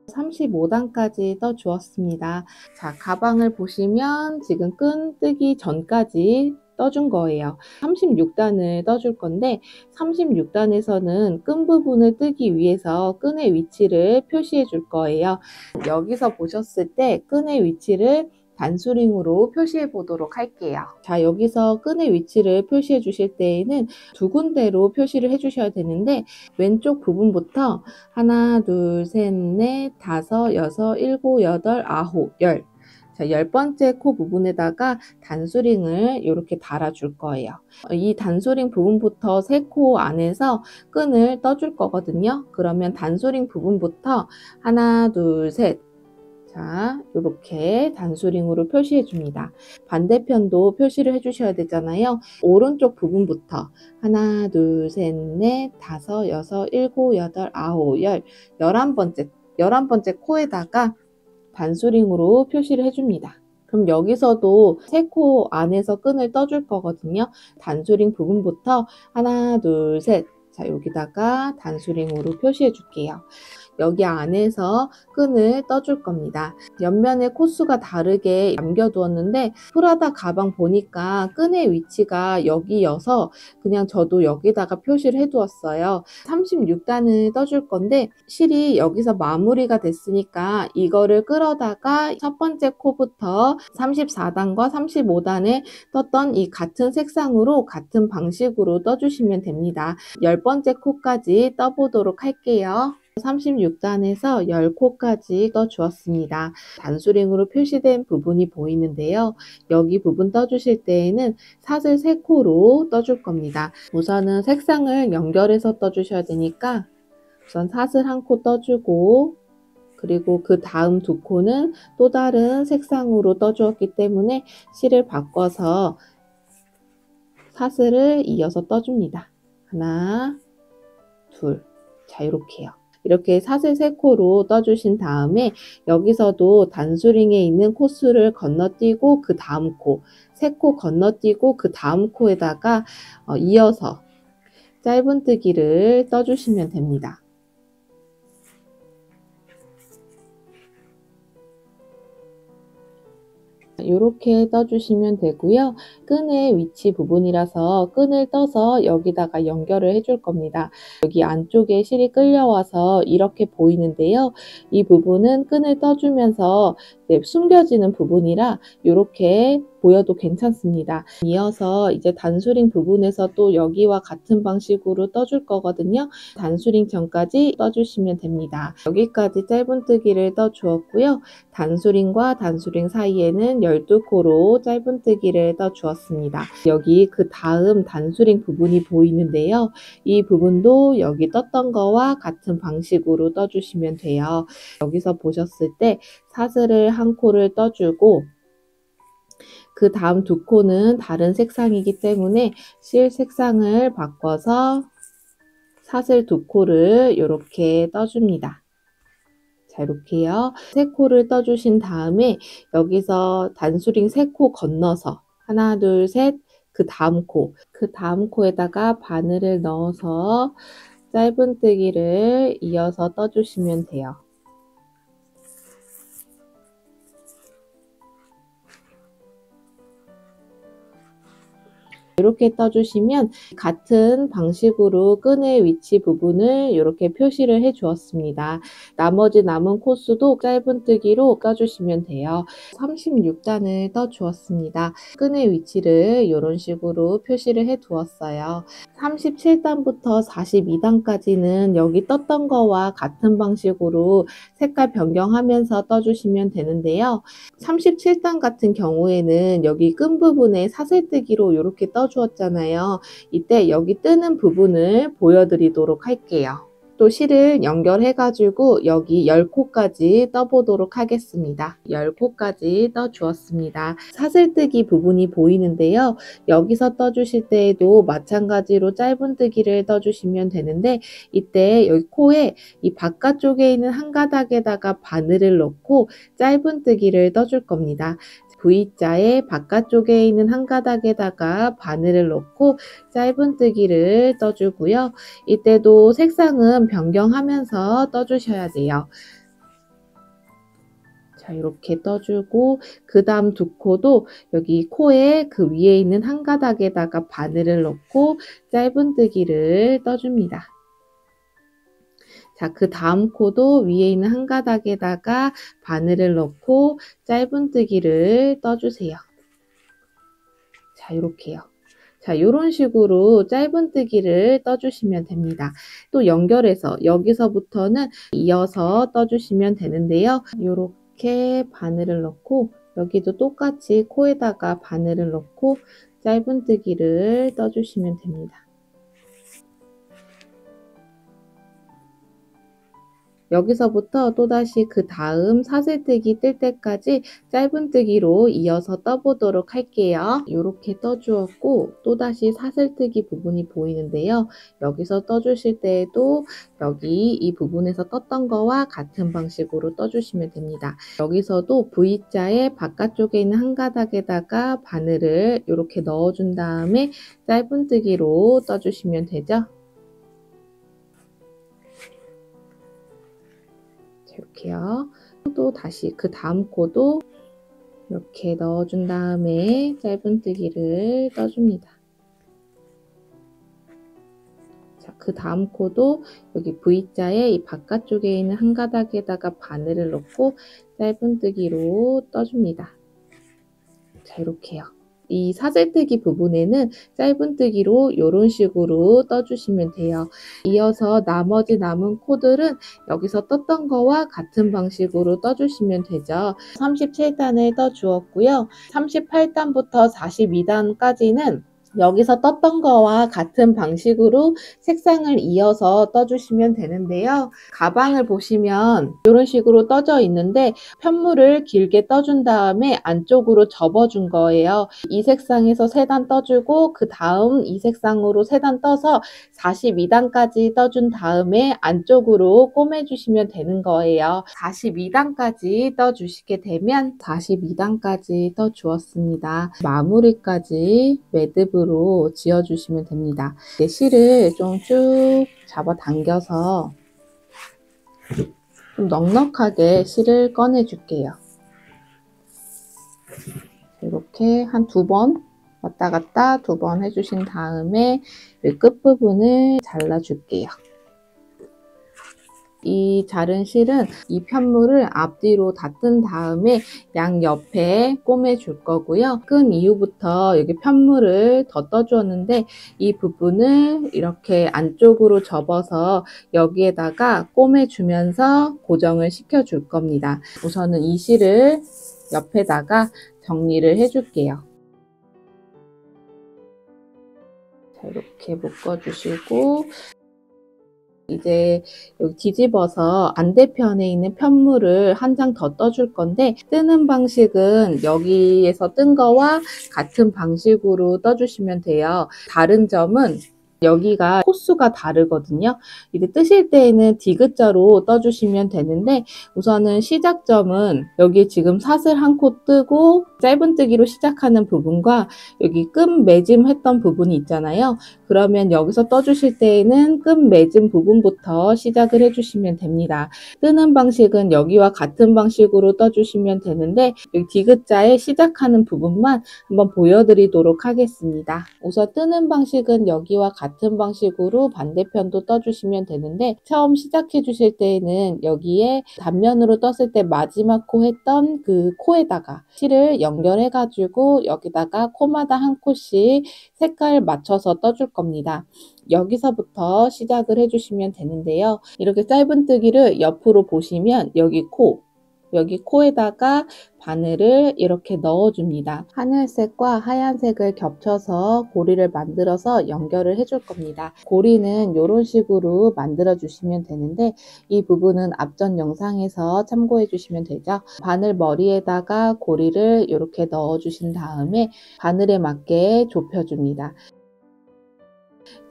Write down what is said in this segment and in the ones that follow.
35단까지 떠 주었습니다. 자, 가방을 보시면 지금 끈 뜨기 전까지 떠준 거예요. 36단을 떠줄 건데 36단에서는 끈 부분을 뜨기 위해서 끈의 위치를 표시해 줄 거예요. 여기서 보셨을 때 끈의 위치를 단수링으로 표시해 보도록 할게요. 자, 여기서 끈의 위치를 표시해 주실 때에는 두 군데로 표시를 해 주셔야 되는데 왼쪽 부분부터 하나, 둘, 셋, 넷, 다섯, 여섯, 일곱, 여덟, 아홉, 열. 자, 10번째 코 부분에다가 단수링을 이렇게 달아줄 거예요. 이 단수링 부분부터 세 코 안에서 끈을 떠줄 거거든요. 그러면 단수링 부분부터 하나, 둘, 셋. 자, 이렇게 단수링으로 표시해 줍니다. 반대편도 표시를 해 주셔야 되잖아요. 오른쪽 부분부터 하나, 둘, 셋, 넷, 다섯, 여섯, 일곱, 여덟, 아홉, 열, 11번째 코에다가 단수링으로 표시를 해줍니다. 그럼 여기서도 세 코 안에서 끈을 떠줄 거거든요. 단수링 부분부터 하나, 둘, 셋. 자, 여기다가 단수링으로 표시해 줄게요. 여기 안에서 끈을 떠줄 겁니다. 옆면에 코수가 다르게 남겨두었는데 프라다 가방 보니까 끈의 위치가 여기여서 그냥 저도 여기다가 표시를 해두었어요. 36단을 떠줄 건데 실이 여기서 마무리가 됐으니까 이거를 끌어다가 첫 번째 코부터 34단과 35단에 떴던 이 같은 색상으로 같은 방식으로 떠주시면 됩니다. 10번째 코까지 떠보도록 할게요. 36단에서 10코까지 떠주었습니다. 단수링으로 표시된 부분이 보이는데요. 여기 부분 떠주실 때에는 사슬 3코로 떠줄 겁니다. 우선은 색상을 연결해서 떠주셔야 되니까 우선 사슬 1코 떠주고 그리고 그 다음 2코는 또 다른 색상으로 떠주었기 때문에 실을 바꿔서 사슬을 이어서 떠줍니다. 하나, 둘. 자, 이렇게요. 이렇게 사슬 3코로 떠주신 다음에 여기서도 단수링에 있는 코수를 건너뛰고 그 다음 코, 3코 건너뛰고 그 다음 코에다가 이어서 짧은뜨기를 떠주시면 됩니다. 이렇게 떠주시면 되고요. 끈의 위치 부분이라서 끈을 떠서 여기다가 연결을 해줄 겁니다. 여기 안쪽에 실이 끌려와서 이렇게 보이는데요. 이 부분은 끈을 떠주면서 숨겨지는 부분이라 이렇게 보여도 괜찮습니다. 이어서 이제 단수링 부분에서 또 여기와 같은 방식으로 떠줄 거거든요. 단수링 전까지 떠주시면 됩니다. 여기까지 짧은뜨기를 떠주었고요. 단수링과 단수링 사이에는 12코로 짧은뜨기를 떠주었습니다. 여기 그 다음 단수링 부분이 보이는데요. 이 부분도 여기 떴던 거와 같은 방식으로 떠주시면 돼요. 여기서 보셨을 때 사슬을 1코를 떠주고 그 다음 2코는 다른 색상이기 때문에 실 색상을 바꿔서 사슬 2코를 이렇게 떠줍니다. 자, 이렇게요. 3코를 떠주신 다음에 여기서 단수링 3코 건너서 하나, 둘, 셋, 그 다음 코에다가 바늘을 넣어서 짧은뜨기를 이어서 떠주시면 돼요. 이렇게 떠주시면 같은 방식으로 끈의 위치 부분을 이렇게 표시를 해 주었습니다. 나머지 남은 코수도 짧은뜨기로 떠주시면 돼요. 36단을 떠 주었습니다. 끈의 위치를 이런 식으로 표시를 해 두었어요. 37단부터 42단까지는 여기 떴던 거와 같은 방식으로 색깔 변경하면서 떠주시면 되는데요. 37단 같은 경우에는 여기 끈 부분에 사슬뜨기로 이렇게 떠주었잖아요. 이때 여기 뜨는 부분을 보여드리도록 할게요. 또 실을 연결해 가지고 여기 10코까지 떠보도록 하겠습니다. 10코까지 떠 주었습니다. 사슬뜨기 부분이 보이는데요. 여기서 떠주실 때에도 마찬가지로 짧은뜨기를 떠주시면 되는데 이때 여기 코에 이 바깥쪽에 있는 한 가닥에다가 바늘을 넣고 짧은뜨기를 떠줄 겁니다. V자의 바깥쪽에 있는 한 가닥에다가 바늘을 넣고 짧은뜨기를 떠주고요. 이때도 색상은 변경하면서 떠주셔야 돼요. 자, 이렇게 떠주고 그 다음 두 코도 여기 코에 그 위에 있는 한 가닥에다가 바늘을 넣고 짧은뜨기를 떠줍니다. 자, 그 다음 코도 위에 있는 한 가닥에다가 바늘을 넣고 짧은뜨기를 떠주세요. 자, 이렇게요. 자, 이런 식으로 짧은뜨기를 떠주시면 됩니다. 또 연결해서 여기서부터는 이어서 떠주시면 되는데요. 이렇게 바늘을 넣고 여기도 똑같이 코에다가 바늘을 넣고 짧은뜨기를 떠주시면 됩니다. 여기서부터 또다시 그 다음 사슬뜨기 뜰 때까지 짧은뜨기로 이어서 떠보도록 할게요. 이렇게 떠주었고 또다시 사슬뜨기 부분이 보이는데요. 여기서 떠주실 때에도 여기 이 부분에서 떴던 거와 같은 방식으로 떠주시면 됩니다. 여기서도 V자의 바깥쪽에 있는 한 가닥에다가 바늘을 이렇게 넣어준 다음에 짧은뜨기로 떠주시면 되죠. 이렇게요. 또 다시 그 다음 코도 이렇게 넣어준 다음에 짧은뜨기를 떠줍니다. 자, 그 다음 코도 여기 V자의 이 바깥쪽에 있는 한 가닥에다가 바늘을 넣고 짧은뜨기로 떠줍니다. 자, 이렇게요. 이 사슬뜨기 부분에는 짧은뜨기로 이런 식으로 떠주시면 돼요. 이어서 나머지 남은 코들은 여기서 떴던 거와 같은 방식으로 떠주시면 되죠. 37단을 떠주었고요. 38단부터 42단까지는 여기서 떴던 거와 같은 방식으로 색상을 이어서 떠주시면 되는데요. 가방을 보시면 이런 식으로 떠져 있는데 편물을 길게 떠준 다음에 안쪽으로 접어준 거예요. 이 색상에서 3단 떠주고 그 다음 이 색상으로 3단 떠서 42단까지 떠준 다음에 안쪽으로 꼬매주시면 되는 거예요. 42단까지 떠주시게 되면 42단까지 떠주었습니다. 마무리까지 매듭으로 지어주시면 됩니다. 이제 실을 좀 쭉 잡아당겨서 좀 넉넉하게 실을 꺼내 줄게요. 이렇게 한 2번 왔다 갔다 2번 해주신 다음에 끝부분을 잘라 줄게요. 이 자른 실은 이 편물을 앞뒤로 다 뜬 다음에 양옆에 꼬매 줄 거고요. 끈 이후부터 여기 편물을 더 떠주었는데 이 부분을 이렇게 안쪽으로 접어서 여기에다가 꼬매 주면서 고정을 시켜 줄 겁니다. 우선은 이 실을 옆에다가 정리를 해 줄게요. 자, 이렇게 묶어 주시고 이제 여기 뒤집어서 반대편에 있는 편물을 한 장 더 떠줄 건데 뜨는 방식은 여기에서 뜬 거와 같은 방식으로 떠주시면 돼요. 다른 점은 여기가 코수가 다르거든요. 이제 뜨실 때에는 디귿자로 떠주시면 되는데 우선은 시작점은 여기 지금 사슬 한 코 뜨고 짧은뜨기로 시작하는 부분과 여기 끈 매짐했던 부분이 있잖아요. 그러면 여기서 떠주실 때에는 끈 매짐 부분부터 시작을 해주시면 됩니다. 뜨는 방식은 여기와 같은 방식으로 떠주시면 되는데 여기 디귿자에 시작하는 부분만 한번 보여드리도록 하겠습니다. 우선 뜨는 방식은 여기와 같은 방식으로 반대편도 떠주시면 되는데 처음 시작해 주실 때에는 여기에 단면으로 떴을 때 마지막 코 했던 그 코에다가 실을 연결해 가지고 여기다가 코마다 한 코씩 색깔 맞춰서 떠줄 겁니다. 여기서부터 시작을 해주시면 되는데요. 이렇게 짧은뜨기를 옆으로 보시면 여기 코에다가 바늘을 이렇게 넣어줍니다. 하늘색과 하얀색을 겹쳐서 고리를 만들어서 연결을 해줄 겁니다. 고리는 이런 식으로 만들어 주시면 되는데 이 부분은 앞전 영상에서 참고해 주시면 되죠. 바늘 머리에다가 고리를 이렇게 넣어 주신 다음에 바늘에 맞게 좁혀줍니다.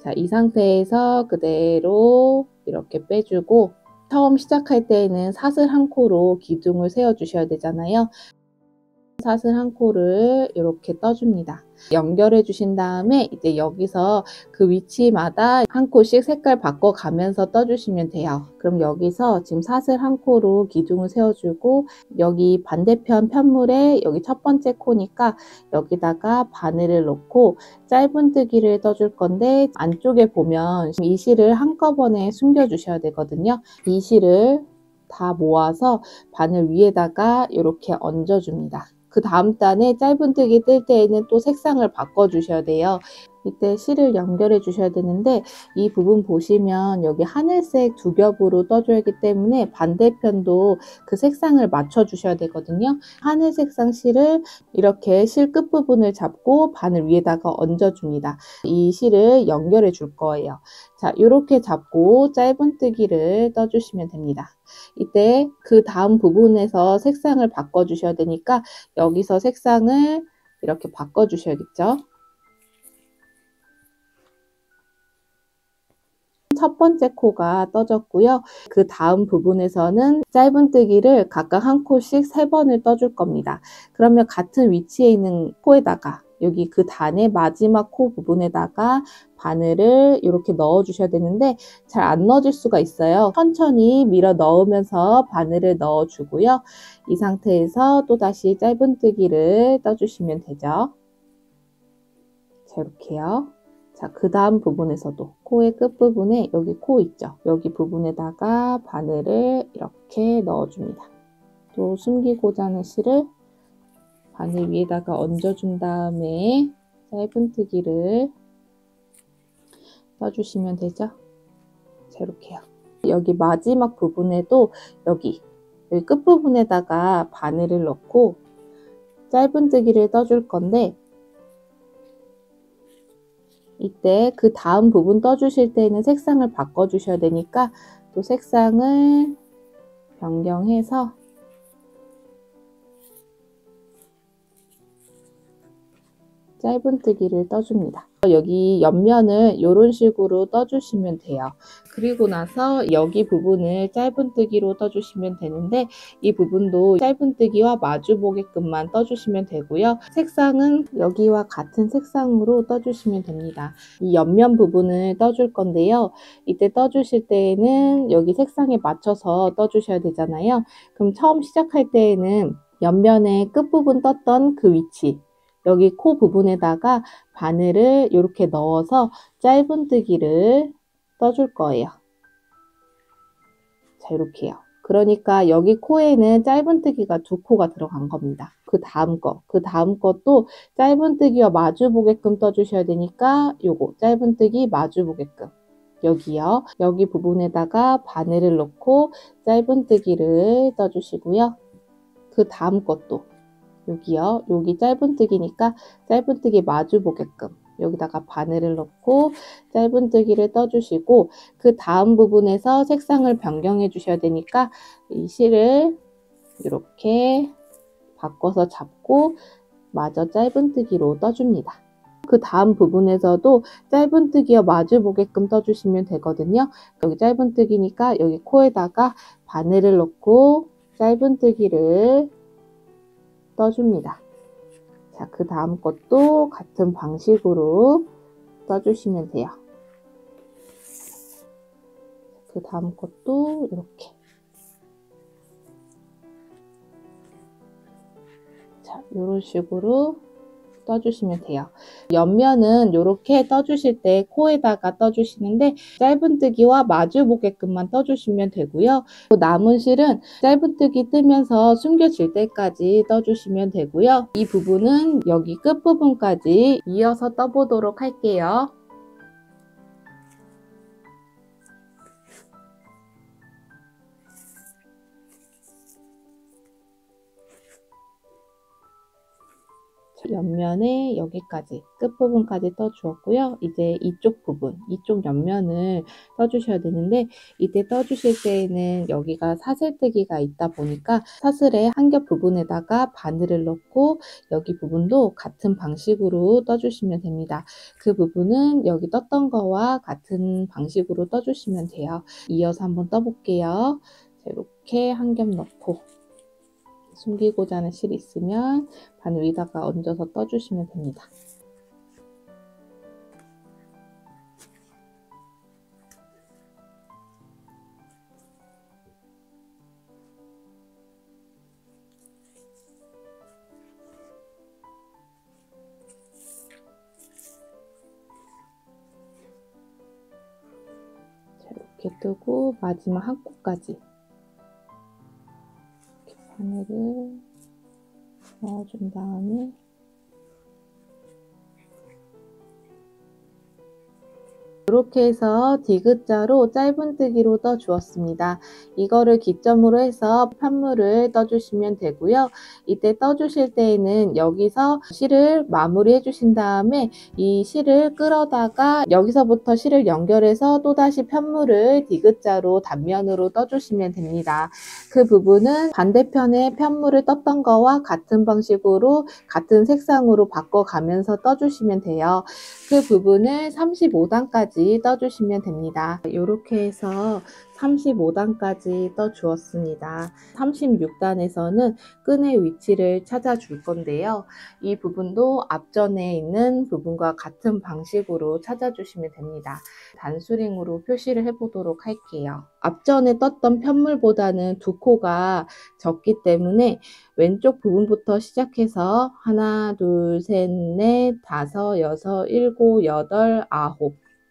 자, 이 상태에서 그대로 이렇게 빼주고 처음 시작할 때에는 사슬 한 코로 기둥을 세워 주셔야 되잖아요. 사슬 한 코를 이렇게 떠줍니다. 연결해 주신 다음에 이제 여기서 그 위치마다 한 코씩 색깔 바꿔가면서 떠주시면 돼요. 그럼 여기서 지금 사슬 한 코로 기둥을 세워주고 여기 반대편 편물에 여기 첫 번째 코니까 여기다가 바늘을 넣고 짧은뜨기를 떠줄 건데 안쪽에 보면 이 실을 한꺼번에 숨겨 주셔야 되거든요. 이 실을 다 모아서 바늘 위에다가 이렇게 얹어줍니다. 그 다음 단에 짧은뜨기 뜰 때에는 또 색상을 바꿔 주셔야 돼요. 이때 실을 연결해 주셔야 되는데 이 부분 보시면 여기 하늘색 두 겹으로 떠줘야 하기 때문에 반대편도 그 색상을 맞춰 주셔야 되거든요. 하늘 색상 실을 이렇게 실 끝부분을 잡고 바늘 위에다가 얹어 줍니다. 이 실을 연결해 줄 거예요. 자, 이렇게 잡고 짧은뜨기를 떠주시면 됩니다. 이때 그 다음 부분에서 색상을 바꿔 주셔야 되니까 여기서 색상을 이렇게 바꿔 주셔야겠죠. 첫 번째 코가 떠졌고요. 그 다음 부분에서는 짧은뜨기를 각각 한 코씩 3번을 떠줄 겁니다. 그러면 같은 위치에 있는 코에다가 여기 그 단의 마지막 코 부분에다가 바늘을 이렇게 넣어 주셔야 되는데 잘 안 넣어질 수가 있어요. 천천히 밀어 넣으면서 바늘을 넣어 주고요. 이 상태에서 또다시 짧은뜨기를 떠주시면 되죠. 자, 이렇게요. 자, 그 다음 부분에서도 코의 끝부분에 여기 코 있죠? 여기 부분에다가 바늘을 이렇게 넣어줍니다. 또 숨기고자 하는 실을 바늘 위에다가 얹어준 다음에 짧은뜨기를 떠주시면 되죠? 자, 이렇게요. 여기 마지막 부분에도 여기 끝부분에다가 바늘을 넣고 짧은뜨기를 떠줄 건데 이때 그 다음 부분 떠주실 때는 색상을 바꿔 주셔야 되니까 또 색상을 변경해서 짧은뜨기를 떠줍니다. 여기 옆면을 이런 식으로 떠주시면 돼요. 그리고 나서 여기 부분을 짧은뜨기로 떠주시면 되는데 이 부분도 짧은뜨기와 마주 보게끔만 떠주시면 되고요. 색상은 여기와 같은 색상으로 떠주시면 됩니다. 이 옆면 부분을 떠줄 건데요. 이때 떠주실 때에는 여기 색상에 맞춰서 떠주셔야 되잖아요. 그럼 처음 시작할 때에는 옆면의 끝부분 떴던 그 위치 여기 코 부분에다가 바늘을 이렇게 넣어서 짧은뜨기를 떠줄 거예요. 자, 이렇게요. 그러니까 여기 코에는 짧은뜨기가 2코가 들어간 겁니다. 그 다음 것도 짧은뜨기와 마주 보게끔 떠주셔야 되니까 요거 짧은뜨기 마주 보게끔 여기요. 여기 부분에다가 바늘을 넣고 짧은뜨기를 떠주시고요. 그 다음 것도 여기요. 여기 짧은뜨기니까 짧은뜨기 마주 보게끔 여기다가 바늘을 넣고 짧은뜨기를 떠주시고 그 다음 부분에서 색상을 변경해 주셔야 되니까 이 실을 이렇게 바꿔서 잡고 마저 짧은뜨기로 떠줍니다. 그 다음 부분에서도 짧은뜨기와 마주 보게끔 떠주시면 되거든요. 여기 짧은뜨기니까 여기 코에다가 바늘을 넣고 짧은뜨기를 떠줍니다. 자, 그 다음 것도 같은 방식으로 떠주시면 돼요. 그 다음 것도 이렇게. 자, 이런 식으로 떠주시면 돼요. 옆면은 이렇게 떠주실 때 코에다가 떠주시는데 짧은뜨기와 마주 보게끔만 떠주시면 되고요. 남은 실은 짧은뜨기 뜨면서 숨겨질 때까지 떠주시면 되고요. 이 부분은 여기 끝부분까지 이어서 떠보도록 할게요. 옆면에 여기까지 끝부분까지 떠주었고요. 이제 이쪽 부분, 이쪽 옆면을 떠주셔야 되는데 이때 떠주실 때에는 여기가 사슬뜨기가 있다 보니까 사슬의 한 겹 부분에다가 바늘을 넣고 여기 부분도 같은 방식으로 떠주시면 됩니다. 그 부분은 여기 떴던 거와 같은 방식으로 떠주시면 돼요. 이어서 한번 떠볼게요. 이렇게 한 겹 넣고 숨기고자 하는 실이 있으면 바늘 위에다가 얹어서 떠주시면 됩니다. 자, 이렇게 뜨고 마지막 한 코까지 이렇게 바늘을 넣어준 다음에 이렇게 해서 디귿자로 짧은뜨기로 떠 주었습니다. 이거를 기점으로 해서 편물을 떠주시면 되고요. 이때 떠주실 때에는 여기서 실을 마무리해 주신 다음에 이 실을 끌어다가 여기서부터 실을 연결해서 또다시 편물을 디귿자로 단면으로 떠주시면 됩니다. 그 부분은 반대편에 편물을 떴던 거와 같은 방식으로 같은 색상으로 바꿔가면서 떠주시면 돼요. 그 부분을 35단까지 떠주시면 됩니다. 이렇게 해서 35단까지 떠 주었습니다. 36단에서는 끈의 위치를 찾아 줄 건데요. 이 부분도 앞전에 있는 부분과 같은 방식으로 찾아 주시면 됩니다. 단수링으로 표시를 해 보도록 할게요. 앞전에 떴던 편물보다는 두 코가 적기 때문에 왼쪽 부분부터 시작해서 하나, 둘, 셋, 넷, 다섯, 여섯, 일곱, 여덟,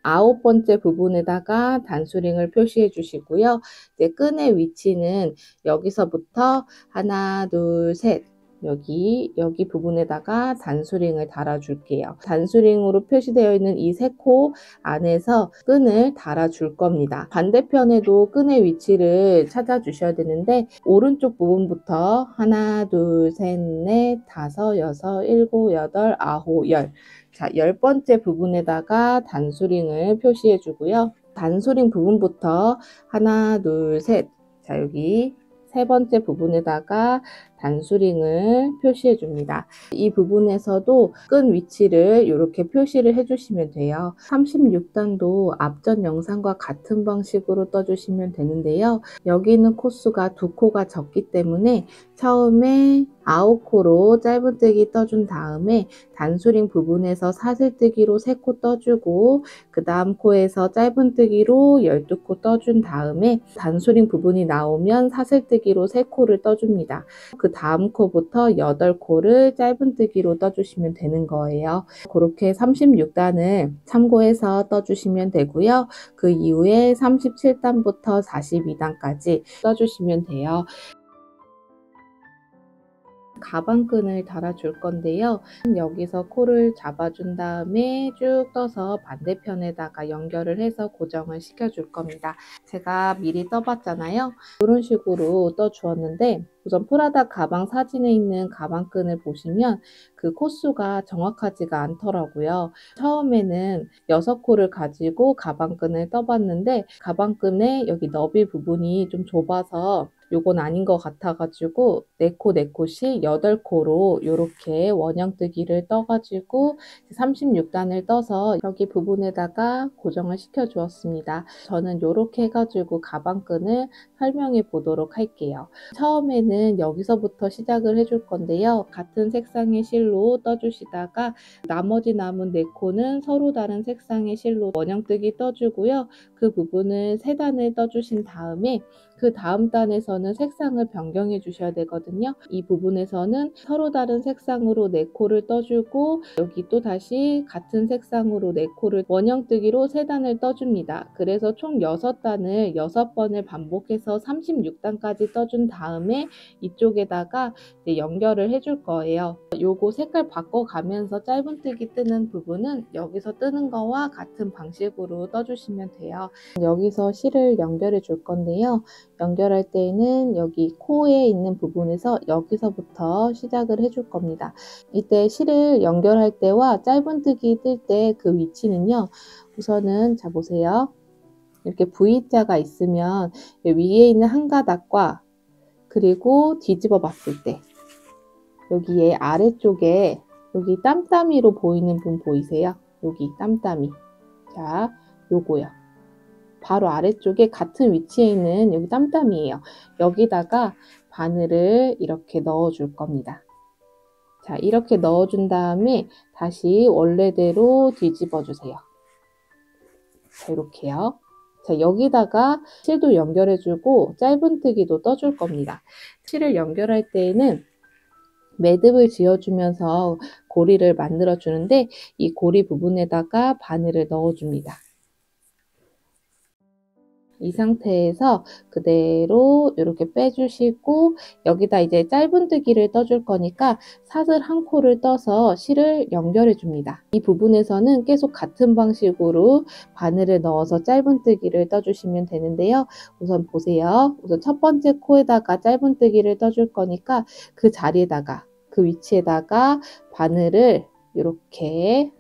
아홉 번째 부분에다가 단수링을 표시해 주시고요. 이제 끈의 위치는 여기서부터 하나, 둘, 셋, 여기 부분에다가 단수링을 달아 줄게요. 단수링으로 표시되어 있는 이 세 코 안에서 끈을 달아 줄 겁니다. 반대편에도 끈의 위치를 찾아 주셔야 되는데 오른쪽 부분부터 하나, 둘, 셋, 넷, 다섯, 여섯, 일곱, 여덟, 아홉, 열. 자, 10번째 부분에다가 단수링을 표시해 주고요. 단수링 부분부터 하나, 둘, 셋. 자, 여기 세 번째 부분에다가 단수링을 표시해 줍니다. 이 부분에서도 끈 위치를 이렇게 표시를 해 주시면 돼요. 36단도 앞전 영상과 같은 방식으로 떠주시면 되는데요. 여기 있는 코수가 두 코가 적기 때문에 처음에 9코로 짧은뜨기 떠준 다음에 단수링 부분에서 사슬뜨기로 3코 떠주고 그 다음 코에서 짧은뜨기로 12코 떠준 다음에 단수링 부분이 나오면 사슬뜨기로 3코를 떠줍니다. 그 다음 코부터 8코를 짧은뜨기로 떠주시면 되는 거예요. 그렇게 36단을 참고해서 떠주시면 되고요. 그 이후에 37단부터 42단까지 떠주시면 돼요. 가방끈을 달아줄 건데요. 여기서 코를 잡아준 다음에 쭉 떠서 반대편에다가 연결을 해서 고정을 시켜줄 겁니다. 제가 미리 떠봤잖아요. 이런 식으로 떠주었는데 우선 프라다 가방 사진에 있는 가방끈을 보시면 그 코수가 정확하지가 않더라고요. 처음에는 6코를 가지고 가방끈을 떠봤는데 가방끈의 여기 너비 부분이 좀 좁아서 요건 아닌 것 같아가지고 4코 씩 8코로 이렇게 원형뜨기를 떠가지고 36단을 떠서 여기 부분에다가 고정을 시켜 주었습니다. 저는 이렇게 해가지고 가방끈을 설명해 보도록 할게요. 처음에는 여기서부터 시작을 해줄 건데요. 같은 색상의 실로 떠주시다가 나머지 남은 4코는 서로 다른 색상의 실로 원형뜨기 떠주고요. 그 부분을 3단을 떠주신 다음에 그 다음 단에서는 색상을 변경해 주셔야 되거든요. 이 부분에서는 서로 다른 색상으로 4코를 떠주고 여기 또 다시 같은 색상으로 4코를 원형뜨기로 3단을 떠줍니다. 그래서 총 6단을 6번을 반복해서 36단까지 떠준 다음에 이쪽에다가 연결을 해줄 거예요. 요거 색깔 바꿔가면서 짧은뜨기 뜨는 부분은 여기서 뜨는 거와 같은 방식으로 떠주시면 돼요. 여기서 실을 연결해 줄 건데요. 연결할 때에는 여기 코에 있는 부분에서 여기서부터 시작을 해줄 겁니다. 이때 실을 연결할 때와 짧은뜨기 뜰 때 그 위치는요. 우선은 자 보세요. 이렇게 V자가 있으면 위에 있는 한 가닥과 그리고 뒤집어 봤을 때 여기에 아래쪽에 여기 땀땀이로 보이는 분 보이세요? 여기 땀땀이. 자, 요거요. 바로 아래쪽에 같은 위치에 있는 여기 땀땀이에요. 여기다가 바늘을 이렇게 넣어 줄 겁니다. 자, 이렇게 넣어 준 다음에 다시 원래대로 뒤집어 주세요. 자, 이렇게요. 자, 여기다가 실도 연결해 주고 짧은뜨기도 떠줄 겁니다. 실을 연결할 때에는 매듭을 지어주면서 고리를 만들어 주는데 이 고리 부분에다가 바늘을 넣어 줍니다. 이 상태에서 그대로 이렇게 빼주시고 여기다 이제 짧은뜨기를 떠줄 거니까 사슬 한 코를 떠서 실을 연결해 줍니다. 이 부분에서는 계속 같은 방식으로 바늘을 넣어서 짧은뜨기를 떠주시면 되는데요. 우선 보세요. 우선 첫 번째 코에다가 짧은뜨기를 떠줄 거니까 그 자리에다가 그 위치에다가 바늘을 이렇게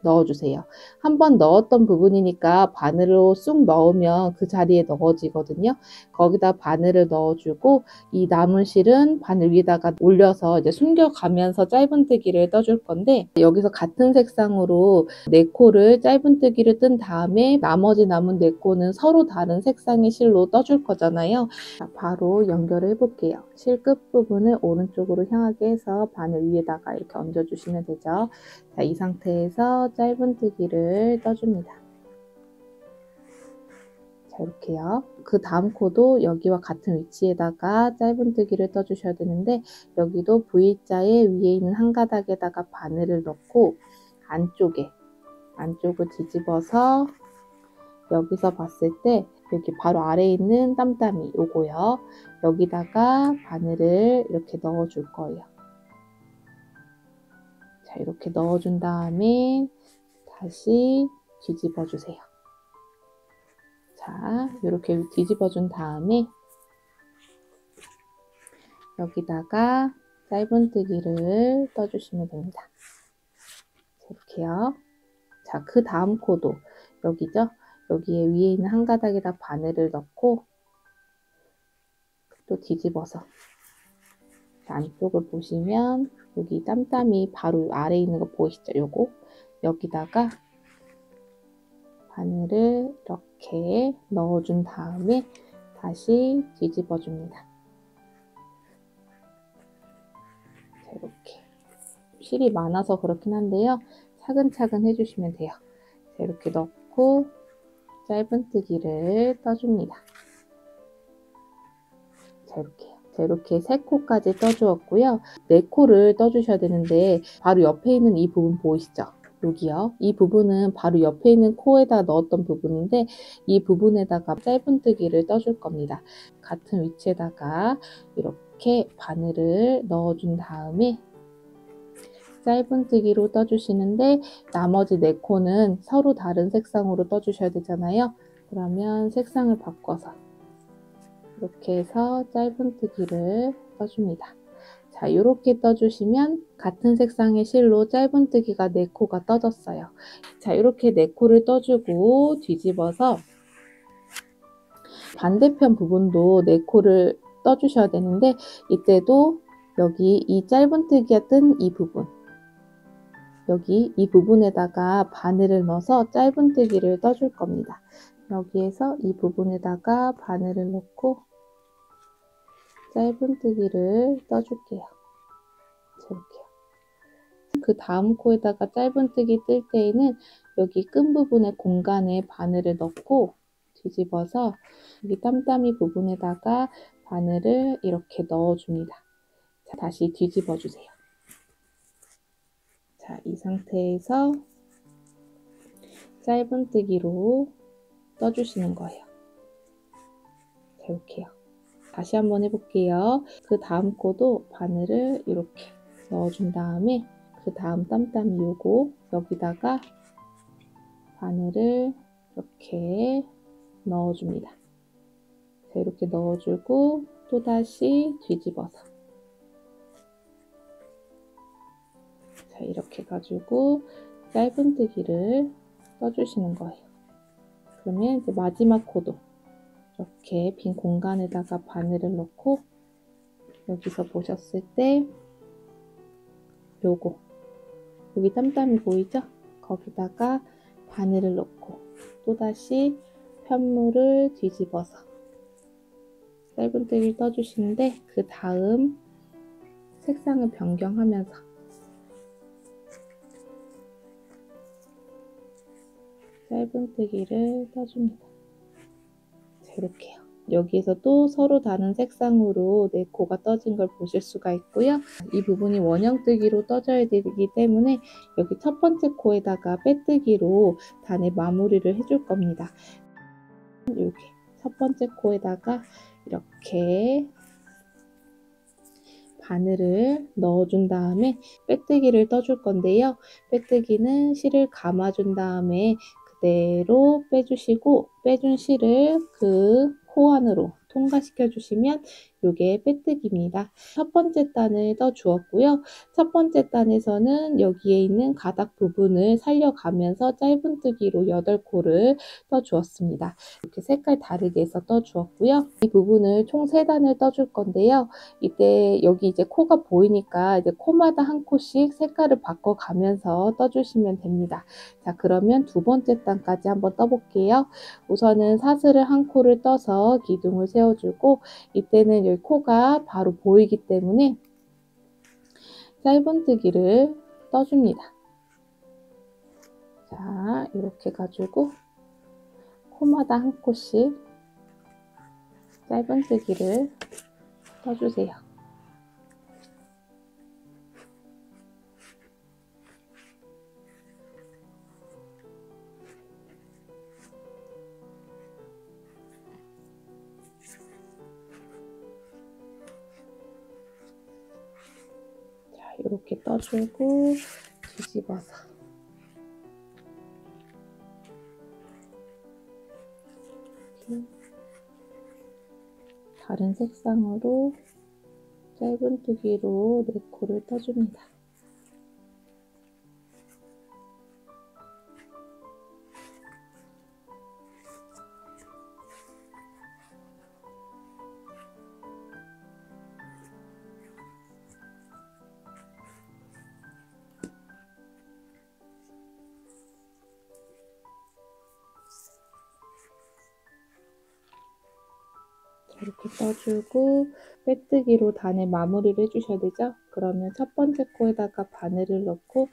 넣어주세요. 한번 넣었던 부분이니까 바늘로 쑥 넣으면 그 자리에 넣어지거든요. 거기다 바늘을 넣어주고 이 남은 실은 바늘 위에다가 올려서 이제 숨겨가면서 짧은뜨기를 떠줄 건데 여기서 같은 색상으로 4코를 짧은뜨기를 뜬 다음에 나머지 남은 4코는 서로 다른 색상의 실로 떠줄 거잖아요. 자, 바로 연결을 해볼게요. 실 끝부분을 오른쪽으로 향하게 해서 바늘 위에다가 이렇게 얹어주시면 되죠. 자, 이 상태에서 짧은뜨기를 떠줍니다. 자, 이렇게요. 그 다음 코도 여기와 같은 위치에다가 짧은뜨기를 떠주셔야 되는데 여기도 V자의 위에 있는 한 가닥에다가 바늘을 넣고 안쪽을 뒤집어서 여기서 봤을 때 여기 바로 아래에 있는 땀땀이 요거요. 여기다가 바늘을 이렇게 넣어 줄 거예요. 자, 이렇게 넣어준 다음에 다시 뒤집어 주세요. 자, 이렇게 뒤집어 준 다음에 여기다가 짧은뜨기를 떠주시면 됩니다. 이렇게요. 자, 그 다음 코도 여기죠? 여기에 위에 있는 한 가닥에다 바늘을 넣고 또 뒤집어서 안쪽을 보시면 여기 땀땀이 바로 아래에 있는 거 보이시죠? 요거 여기다가 바늘을 이렇게 넣어준 다음에 다시 뒤집어 줍니다. 자, 이렇게 실이 많아서 그렇긴 한데요. 차근차근 해주시면 돼요. 자, 이렇게 넣고 짧은뜨기를 떠줍니다. 자, 이렇게요. 자, 이렇게 3코까지 떠주었고요. 4코를 떠주셔야 되는데 바로 옆에 있는 이 부분 보이시죠? 여기요. 이 부분은 바로 옆에 있는 코에다 넣었던 부분인데 이 부분에다가 짧은뜨기를 떠줄 겁니다. 같은 위치에다가 이렇게 바늘을 넣어준 다음에 짧은뜨기로 떠주시는데 나머지 4코는 서로 다른 색상으로 떠주셔야 되잖아요. 그러면 색상을 바꿔서 이렇게 해서 짧은뜨기를 떠줍니다. 자, 이렇게 떠주시면 같은 색상의 실로 짧은뜨기가 4코가 떠졌어요. 자, 이렇게 4코를 떠주고 뒤집어서 반대편 부분도 4코를 떠주셔야 되는데 이때도 여기 이 짧은뜨기가 뜬 이 부분 여기 이 부분에다가 바늘을 넣어서 짧은뜨기를 떠줄 겁니다. 여기에서 이 부분에다가 바늘을 넣고 짧은뜨기를 떠줄게요. 이렇게요. 그 다음 코에다가 짧은뜨기 뜰 때에는 여기 끈 부분의 공간에 바늘을 넣고 뒤집어서 여기 땀땀이 부분에다가 바늘을 이렇게 넣어줍니다. 자, 다시 뒤집어 주세요. 자, 이 상태에서 짧은뜨기로 떠주시는 거예요. 자, 이렇게요. 다시 한번 해볼게요. 그 다음 코도 바늘을 이렇게 넣어준 다음에 그 다음 땀땀이 요거 여기다가 바늘을 이렇게 넣어줍니다. 자, 이렇게 넣어주고 또다시 뒤집어서 자, 이렇게 해가지고 짧은뜨기를 떠주시는 거예요. 그러면 이제 마지막 코도 이렇게 빈 공간에다가 바늘을 넣고 여기서 보셨을 때 요거 여기 땀땀이 보이죠? 거기다가 바늘을 넣고 또다시 편물을 뒤집어서 짧은뜨기를 떠주시는데, 그 다음 색상을 변경하면서 짧은뜨기를 떠줍니다. 자, 이렇게요. 여기에서 또 서로 다른 색상으로 네 코가 떠진 걸 보실 수가 있고요. 이 부분이 원형뜨기로 떠져야 되기 때문에 여기 첫 번째 코에다가 빼뜨기로 단의 마무리를 해줄 겁니다. 이렇게 첫 번째 코에다가 이렇게 바늘을 넣어준 다음에 빼뜨기를 떠줄 건데요. 빼뜨기는 실을 감아준 다음에 그대로 빼주시고, 빼준 실을 그 코 안으로 통과시켜 주시면 이게 빼뜨기입니다. 첫 번째 단을 떠 주었고요. 첫 번째 단에서는 여기에 있는 가닥 부분을 살려가면서 짧은뜨기로 8코를 떠 주었습니다. 이렇게 색깔 다르게 해서 떠 주었고요. 이 부분을 총 3단을 떠줄 건데요. 이때 여기 이제 코가 보이니까 이제 코마다 한 코씩 색깔을 바꿔가면서 떠주시면 됩니다. 자, 그러면 두 번째 단까지 한번 떠볼게요. 우선은 사슬을 한 코를 떠서 기둥을 세워주고, 이때는 여기 코가 바로 보이기 때문에 짧은뜨기를 떠줍니다. 자, 이렇게 가지고 코마다 한 코씩 짧은뜨기를 떠주세요. 이렇게 떠주고 뒤집어서 다른 색상으로 짧은뜨기로 4코를 떠줍니다. 이렇게 떠주고 빼뜨기로 단의 마무리를 해주셔야 되죠. 그러면 첫 번째 코에다가 바늘을 넣고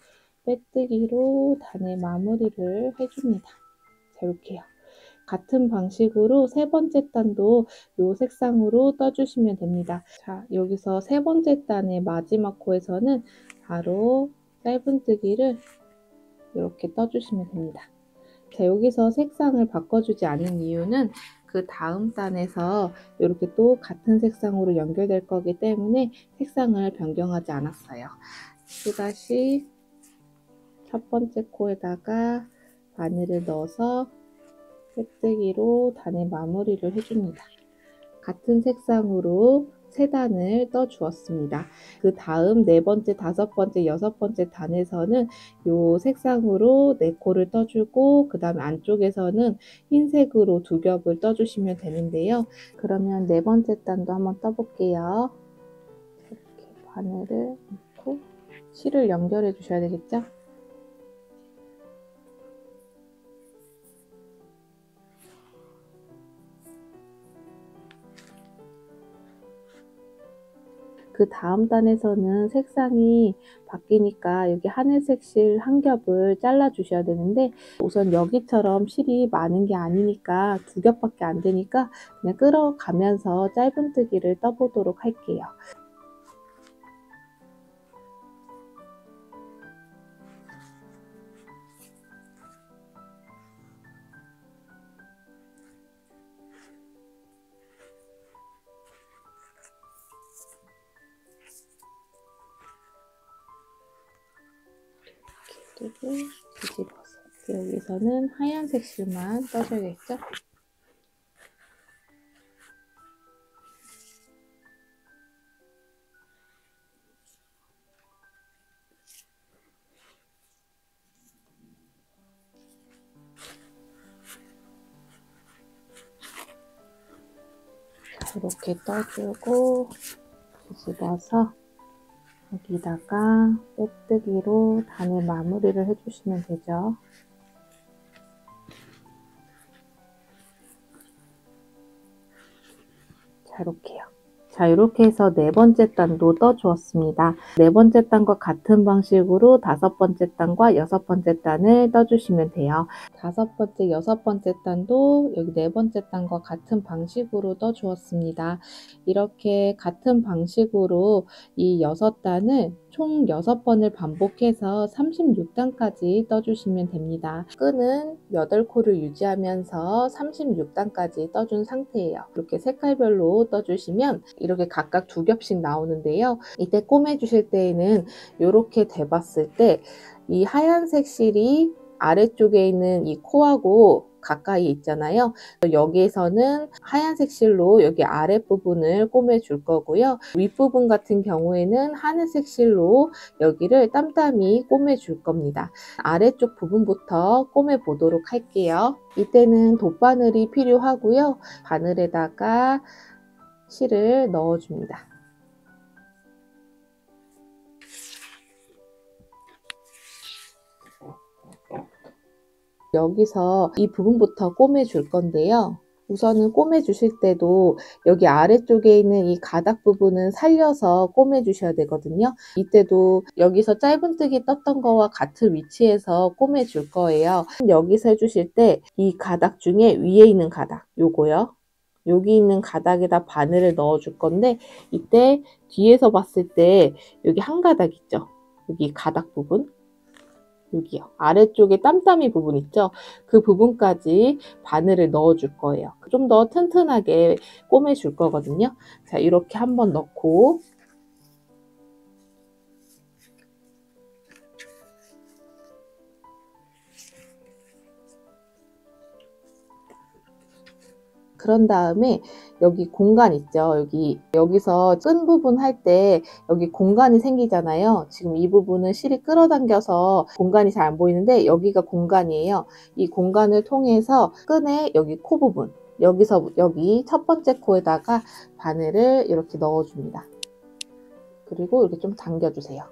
빼뜨기로 단의 마무리를 해줍니다. 자, 이렇게요. 같은 방식으로 세 번째 단도 이 색상으로 떠주시면 됩니다. 자, 여기서 세 번째 단의 마지막 코에서는 바로 짧은뜨기를 이렇게 떠주시면 됩니다. 자, 여기서 색상을 바꿔주지 않은 이유는 그 다음 단에서 이렇게 또 같은 색상으로 연결될 거기 때문에 색상을 변경하지 않았어요. 또다시 첫 번째 코에다가 바늘을 넣어서 빼뜨기로 단의 마무리를 해줍니다. 같은 색상으로 3단을 떠 주었습니다. 그 다음 4번째, 5번째, 6번째 단에서는 이 색상으로 4코를 떠주고, 그 다음에 안쪽에서는 흰색으로 2겹을 떠주시면 되는데요. 그러면 4번째 단도 한번 떠볼게요. 이렇게 바늘을 넣고 실을 연결해 주셔야 되겠죠? 그 다음 단에서는 색상이 바뀌니까 여기 하늘색 실 한 겹을 잘라 주셔야 되는데, 우선 여기처럼 실이 많은 게 아니니까 2겹밖에 안 되니까 그냥 끌어가면서 짧은뜨기를 떠보도록 할게요. 그리고 뒤집어서 여기서는 하얀색 실만 떠줘야겠죠? 이렇게 떠주고 뒤집어서 여기다가 빼뜨기로 단의 마무리를 해주시면 되죠. 이렇게요. 자, 이렇게 해서 네 번째 단도 떠주었습니다. 네 번째 단과 같은 방식으로 다섯 번째 단과 여섯 번째 단을 떠주시면 돼요. 다섯 번째, 여섯 번째 단도 여기 네 번째 단과 같은 방식으로 떠주었습니다. 이렇게 같은 방식으로 이 여섯 단을 총 6번을 반복해서 36단까지 떠주시면 됩니다. 끈은 8코를 유지하면서 36단까지 떠준 상태예요. 이렇게 색깔별로 떠주시면 이렇게 각각 2겹씩 나오는데요. 이때 꼬매주실 때에는 이렇게 대봤을 때 이 하얀색 실이 아래쪽에 있는 이 코하고 가까이 있잖아요. 여기에서는 하얀색 실로 여기 아랫부분을 꼬매줄 거고요. 윗부분 같은 경우에는 하늘색 실로 여기를 땀땀이 꼬매줄 겁니다. 아래쪽 부분부터 꼬매 보도록 할게요. 이때는 돗바늘이 필요하고요. 바늘에다가 실을 넣어줍니다. 여기서 이 부분부터 꼬매줄 건데요. 우선은 꼬매주실 때도 여기 아래쪽에 있는 이 가닥 부분은 살려서 꼬매주셔야 되거든요. 이때도 여기서 짧은뜨기 떴던 거와 같은 위치에서 꼬매줄 거예요. 여기서 해주실 때 이 가닥 중에 위에 있는 가닥, 요거요. 여기 있는 가닥에다 바늘을 넣어줄 건데 이때 뒤에서 봤을 때 여기 한 가닥 있죠? 여기 가닥 부분. 여기요. 아래쪽에 땀땀이 부분 있죠? 그 부분까지 바늘을 넣어줄 거예요. 좀 더 튼튼하게 꼬매줄 거거든요. 자, 이렇게 한번 넣고 그런 다음에 여기 공간 있죠? 여기서 끈 부분 할 때 여기 공간이 생기잖아요. 지금 이 부분은 실이 끌어당겨서 공간이 잘 안 보이는데 여기가 공간이에요. 이 공간을 통해서 끈의 여기 코 부분, 여기서 여기 첫 번째 코에다가 바늘을 이렇게 넣어줍니다. 그리고 이렇게 좀 당겨주세요.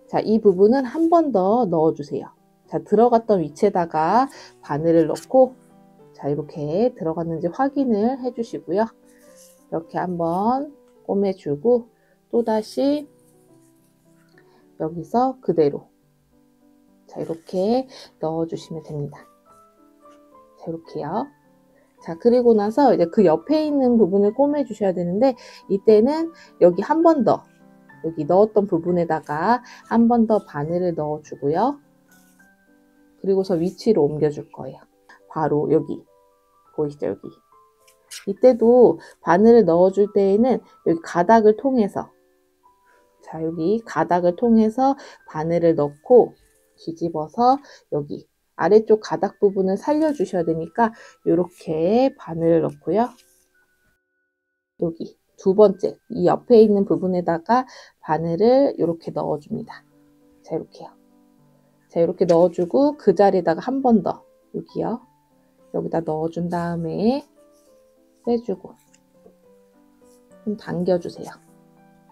자, 이 부분은 한 번 더 넣어주세요. 자, 들어갔던 위치에다가 바늘을 넣고 자, 이렇게 들어갔는지 확인을 해주시고요. 이렇게 한번 꼬매주고 또다시 여기서 그대로 자, 이렇게 넣어주시면 됩니다. 자, 이렇게요. 자, 그리고 나서 이제 그 옆에 있는 부분을 꼬매주셔야 되는데 이때는 여기 한 번 더 여기 넣었던 부분에다가 한 번 더 바늘을 넣어주고요. 그리고서 위치로 옮겨줄 거예요. 바로 여기 보이시죠? 여기. 이때도 바늘을 넣어줄 때에는 여기 가닥을 통해서 자, 여기 가닥을 통해서 바늘을 넣고 뒤집어서 여기 아래쪽 가닥 부분을 살려주셔야 되니까 이렇게 바늘을 넣고요. 여기 두 번째 이 옆에 있는 부분에다가 바늘을 이렇게 넣어줍니다. 자, 이렇게요. 자, 이렇게 넣어주고 그 자리에다가 한 번 더 여기요. 여기다 넣어준 다음에 빼주고 좀 당겨주세요.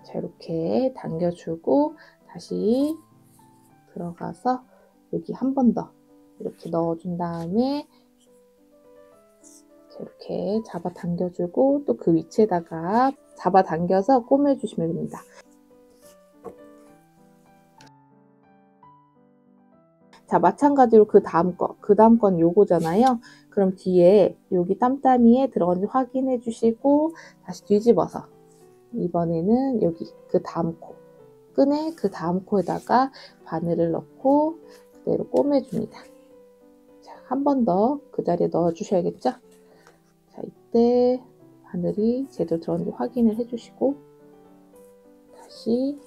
자, 이렇게 당겨주고 다시 들어가서 여기 한 번 더 이렇게 넣어준 다음에 자, 이렇게 잡아 당겨주고 또 그 위치에다가 잡아 당겨서 꼬매주시면 됩니다. 자, 마찬가지로 그 다음 건 요거잖아요. 그럼 뒤에 여기 땀땀이에 들어간지 확인해 주시고 다시 뒤집어서 이번에는 여기 그 다음 코 끈에 그 다음 코에다가 바늘을 넣고 그대로 꼬매줍니다. 자, 한 번 더 그 자리에 넣어 주셔야겠죠? 자, 이때 바늘이 제대로 들어간지 확인을 해 주시고 다시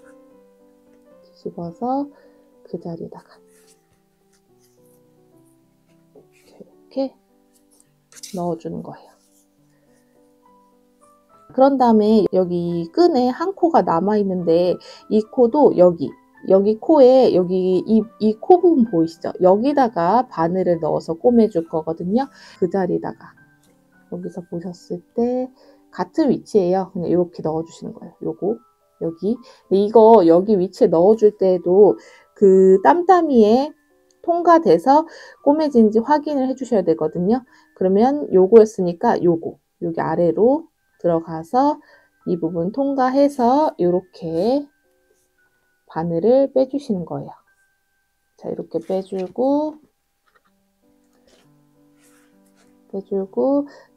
뒤집어서 그 자리에다가 이렇게 넣어주는 거예요. 그런 다음에 여기 끈에 한 코가 남아있는데 이 코도 여기 코에 여기 이 코 부분 보이시죠? 여기다가 바늘을 넣어서 꼬매줄 거거든요. 그 자리에다가 여기서 보셨을 때 같은 위치예요. 그냥 이렇게 넣어주시는 거예요. 요거 여기 근데 이거 여기 위치에 넣어줄 때도 그 땀땀이에 통과돼서 꼬매진지 확인을 해주셔야 되거든요. 그러면 요거였으니까 요거 여기 아래로 들어가서 이 부분 통과해서 이렇게 바늘을 빼주시는 거예요. 자, 이렇게 빼주고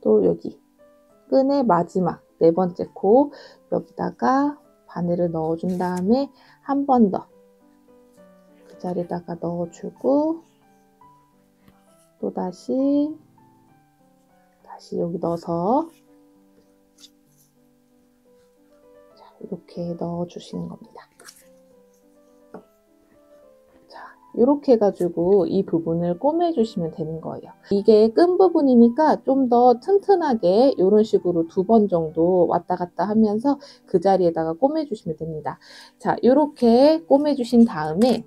또 여기 끈의 마지막 네 번째 코 여기다가 바늘을 넣어준 다음에 한 번 더 그 자리에다가 넣어주고 또 다시 여기 넣어서 자, 이렇게 넣어주시는 겁니다. 이렇게 해가지고 이 부분을 꼬매주시면 되는 거예요. 이게 끈 부분이니까 좀 더 튼튼하게 이런 식으로 2번 정도 왔다 갔다 하면서 그 자리에다가 꼬매주시면 됩니다. 자, 이렇게 꼬매주신 다음에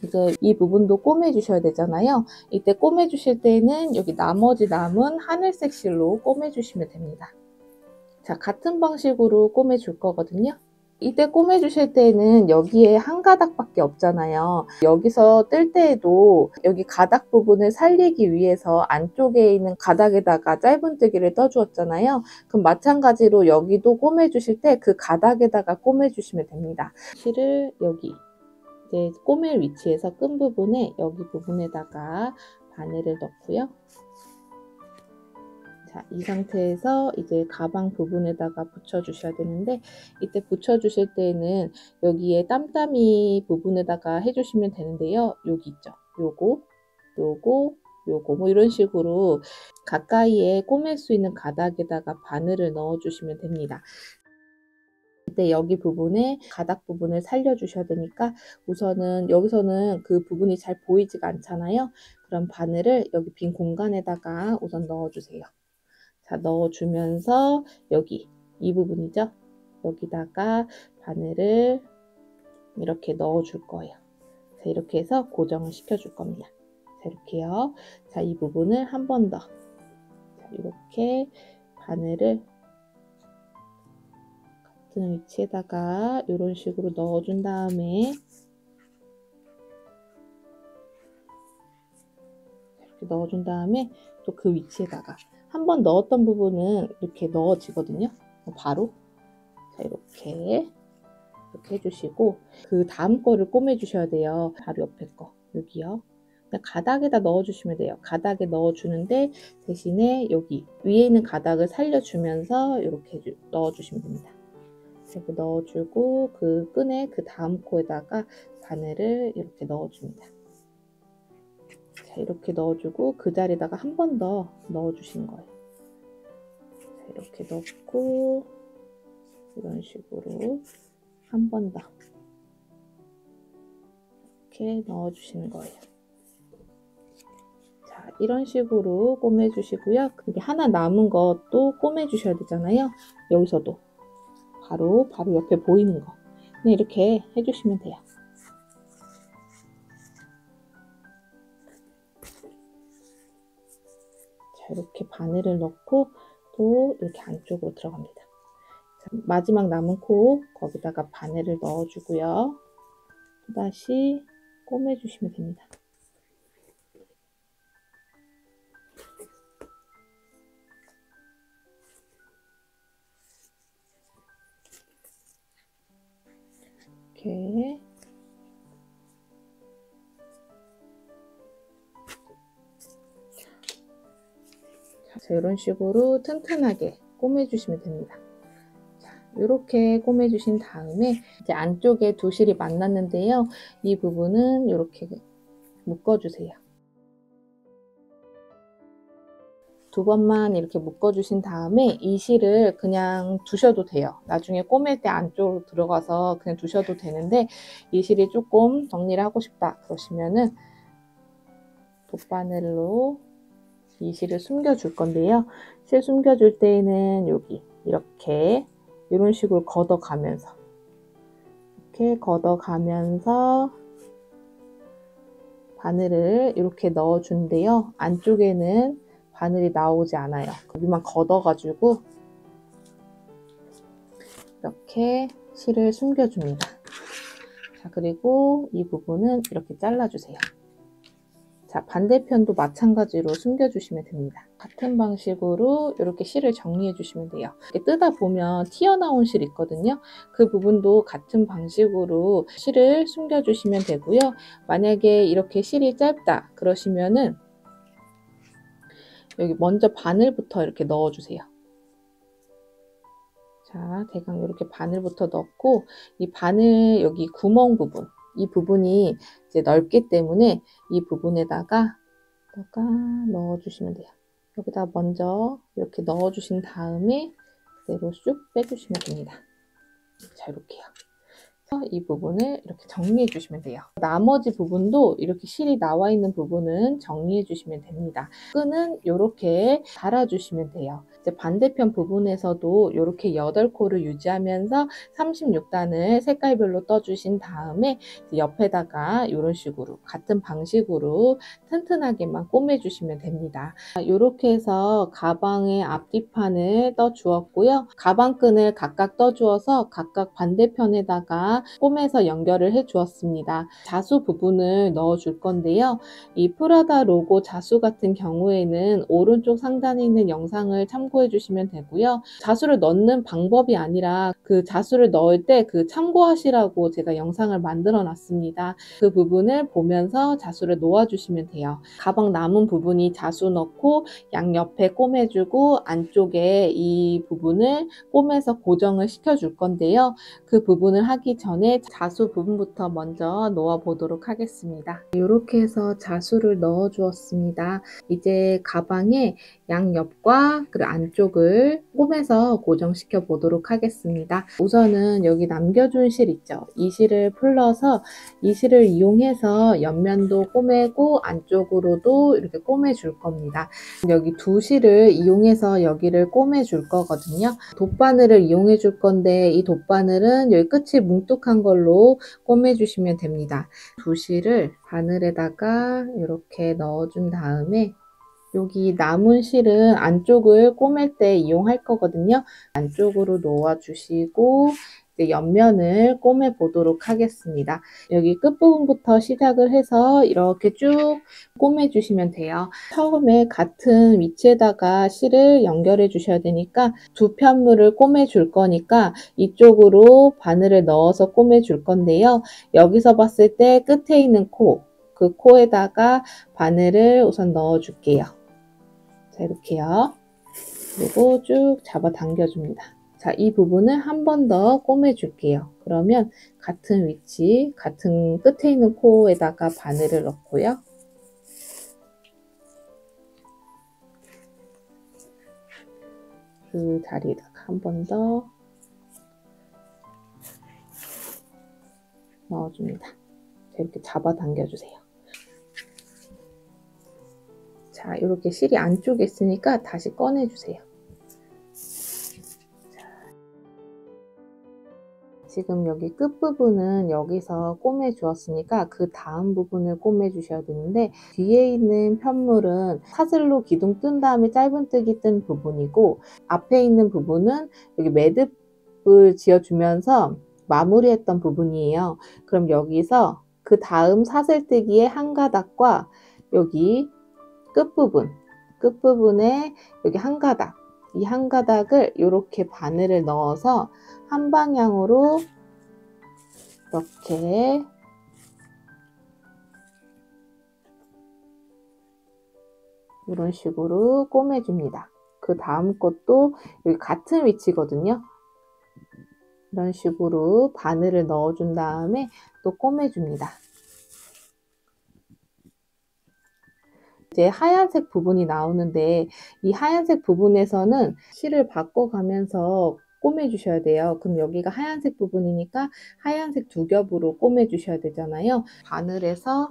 이제 이 부분도 꼬매주셔야 되잖아요. 이때 꼬매주실 때는 여기 나머지 남은 하늘색 실로 꼬매주시면 됩니다. 자, 같은 방식으로 꼬매줄 거거든요. 이때 꼬매주실 때는 여기에 한 가닥밖에 없잖아요. 여기서 뜰 때에도 여기 가닥 부분을 살리기 위해서 안쪽에 있는 가닥에다가 짧은뜨기를 떠주었잖아요. 그럼 마찬가지로 여기도 꼬매주실 때 그 가닥에다가 꼬매주시면 됩니다. 실을 여기 이제 꼬맬 위치에서 끈 부분에 여기 부분에다가 바늘을 넣고요. 자, 이 상태에서 이제 가방 부분에다가 붙여주셔야 되는데 이때 붙여주실 때는 여기에 땀땀이 부분에다가 해주시면 되는데요. 여기 있죠. 요거 뭐 이런 식으로 가까이에 꼬맬 수 있는 가닥에다가 바늘을 넣어주시면 됩니다. 이때 여기 부분에 가닥 부분을 살려주셔야 되니까 우선은 여기서는 그 부분이 잘 보이지가 않잖아요. 그럼 바늘을 여기 빈 공간에다가 우선 넣어주세요. 자, 넣어주면서 여기 이 부분이죠. 여기다가 바늘을 이렇게 넣어줄 거예요. 자, 이렇게 해서 고정을 시켜줄 겁니다. 자, 이렇게요. 자, 이 부분을 한 번 더. 자, 이렇게 바늘을 같은 위치에다가 이런 식으로 넣어준 다음에 이렇게 넣어준 다음에 또 그 위치에다가 한 번 넣었던 부분은 이렇게 넣어지거든요. 바로 자, 이렇게 해주시고 그 다음 거를 꼬매 주셔야 돼요. 바로 옆에 거 여기요. 그냥 가닥에다 넣어주시면 돼요. 가닥에 넣어주는데 대신에 여기 위에 있는 가닥을 살려주면서 이렇게 넣어주시면 됩니다. 이렇게 넣어주고 그 끈에 그 다음 코에다가 바늘을 이렇게 넣어줍니다. 자, 이렇게 넣어주고 그 자리에다가 한 번 더 넣어주시는 거예요. 자, 이렇게 넣고 이런 식으로 한 번 더 이렇게 넣어주시는 거예요. 자, 이런 식으로 꼬매주시고요. 이게 하나 남은 것도 꼬매주셔야 되잖아요. 여기서도 바로 옆에 보이는 거 그냥 이렇게 해주시면 돼요. 자, 이렇게 바늘을 넣고 또 이렇게 안쪽으로 들어갑니다. 자, 마지막 남은 코 거기다가 바늘을 넣어주고요. 또다시 꼬매주시면 됩니다. 이렇게 자, 이런 식으로 튼튼하게 꼬매주시면 됩니다. 자, 이렇게 꼬매주신 다음에 이제 안쪽에 두 실이 만났는데요. 이 부분은 이렇게 묶어주세요. 2번만 이렇게 묶어주신 다음에 이 실을 그냥 두셔도 돼요. 나중에 꼬맬 때 안쪽으로 들어가서 그냥 두셔도 되는데 이 실이 조금 정리를 하고 싶다 그러시면은 돗바늘로 이 실을 숨겨줄 건데요. 실 숨겨줄 때에는 여기 이렇게 이런 식으로 걷어가면서 바늘을 이렇게 넣어주는데요. 안쪽에는 바늘이 나오지 않아요. 여기만 걷어가지고 이렇게 실을 숨겨줍니다. 자, 그리고 이 부분은 이렇게 잘라주세요. 자, 반대편도 마찬가지로 숨겨주시면 됩니다. 같은 방식으로 이렇게 실을 정리해 주시면 돼요. 이렇게 뜯다 보면 튀어나온 실 있거든요. 그 부분도 같은 방식으로 실을 숨겨주시면 되고요. 만약에 이렇게 실이 짧다 그러시면은 여기 먼저 바늘부터 이렇게 넣어주세요. 자, 대강 이렇게 바늘부터 넣고 이 바늘 여기 구멍 부분, 이 부분이 이제 넓기 때문에 이 부분에다가 넣어주시면 돼요. 여기다 먼저 이렇게 넣어주신 다음에 그대로 쑥 빼주시면 됩니다. 자, 이렇게요. 이 부분을 이렇게 정리해 주시면 돼요. 나머지 부분도 이렇게 실이 나와 있는 부분은 정리해 주시면 됩니다. 끈은 이렇게 달아주시면 돼요. 이제 반대편 부분에서도 이렇게 8코를 유지하면서 36단을 색깔별로 떠주신 다음에 옆에다가 이런 식으로 같은 방식으로 튼튼하게만 꼬매주시면 됩니다. 이렇게 해서 가방의 앞뒤판을 떠주었고요. 가방끈을 각각 떠주어서 각각 반대편에다가 꼬매서 연결을 해 주었습니다. 자수 부분을 넣어 줄 건데요. 이 프라다 로고 자수 같은 경우에는 오른쪽 상단에 있는 영상을 참고해 주시면 되고요. 자수를 넣는 방법이 아니라 그 자수를 넣을 때 그 참고하시라고 제가 영상을 만들어 놨습니다. 그 부분을 보면서 자수를 놓아 주시면 돼요. 가방 남은 부분이 자수 넣고 양옆에 꼬매주고 안쪽에 이 부분을 꼬매서 고정을 시켜 줄 건데요. 그 부분을 하기 전에 자수 부분부터 먼저 놓아 보도록 하겠습니다. 이렇게 해서 자수를 넣어 주었습니다. 이제 가방에 양옆과 그리고 안쪽을 꼬매서 고정시켜 보도록 하겠습니다. 우선은 여기 남겨준 실 있죠? 이 실을 풀러서 이 실을 이용해서 옆면도 꼬매고 안쪽으로도 이렇게 꼬매 줄 겁니다. 여기 두 실을 이용해서 여기를 꼬매 줄 거거든요. 돗바늘을 이용해 줄 건데 이 돗바늘은 여기 끝이 뭉툭한 걸로 꼬매 주시면 됩니다. 두 실을 바늘에다가 이렇게 넣어 준 다음에 여기 남은 실은 안쪽을 꼬맬 때 이용할 거거든요. 안쪽으로 놓아 주시고 이제 옆면을 꼬매 보도록 하겠습니다. 여기 끝부분부터 시작을 해서 이렇게 쭉 꼬매 주시면 돼요. 처음에 같은 위치에다가 실을 연결해 주셔야 되니까 두 편물을 꼬매 줄 거니까 이쪽으로 바늘을 넣어서 꼬매 줄 건데요. 여기서 봤을 때 끝에 있는 코, 그 코에다가 바늘을 우선 넣어 줄게요. 자, 이렇게요. 그리고 쭉 잡아 당겨줍니다. 자, 이 부분을 한 번 더 꼬매 줄게요. 그러면 같은 위치, 같은 끝에 있는 코에다가 바늘을 넣고요. 그 자리에다가 한 번 더 넣어줍니다. 자, 이렇게 잡아 당겨주세요. 자, 이렇게 실이 안쪽에 있으니까 다시 꺼내주세요. 지금 여기 끝부분은 여기서 꼬매 주었으니까 그 다음 부분을 꼬매 주셔야 되는데 뒤에 있는 편물은 사슬로 기둥 뜬 다음에 짧은뜨기 뜬 부분이고 앞에 있는 부분은 여기 매듭을 지어주면서 마무리했던 부분이에요. 그럼 여기서 그 다음 사슬뜨기의 한 가닥과 여기 끝부분에 여기 한 가닥, 이 한 가닥을 이렇게 바늘을 넣어서 한 방향으로 이렇게 이런 식으로 꼬매줍니다. 그 다음 것도 여기 같은 위치거든요. 이런 식으로 바늘을 넣어준 다음에 또 꼬매줍니다. 이제 하얀색 부분이 나오는데 이 하얀색 부분에서는 실을 바꿔가면서 꼬매 주셔야 돼요. 그럼 여기가 하얀색 부분이니까 하얀색 두 겹으로 꼬매 주셔야 되잖아요. 바늘에서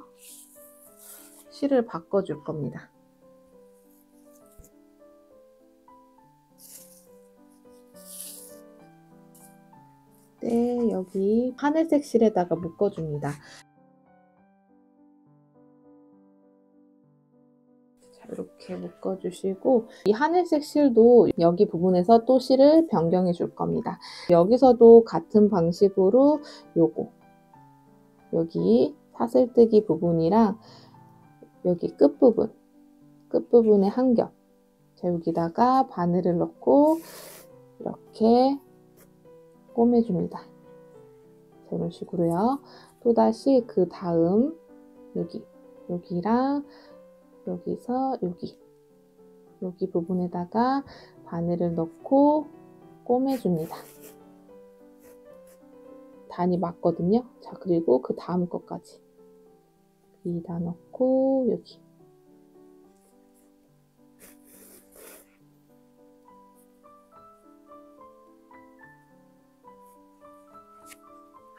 실을 바꿔 줄 겁니다. 네, 여기 하늘색 실에다가 묶어줍니다. 이렇게 묶어주시고 이 하늘색 실도 여기 부분에서 또 실을 변경해 줄 겁니다. 여기서도 같은 방식으로 요거 여기 사슬뜨기 부분이랑 여기 끝부분에 한 겹. 자, 여기다가 바늘을 넣고 이렇게 꼬매줍니다. 자, 이런 식으로요. 또다시 그 다음 여기랑 여기서 여기 부분에다가 바늘을 넣고 꼬매줍니다. 단이 맞거든요. 자, 그리고 그 다음 것까지 여기다 넣고 여기.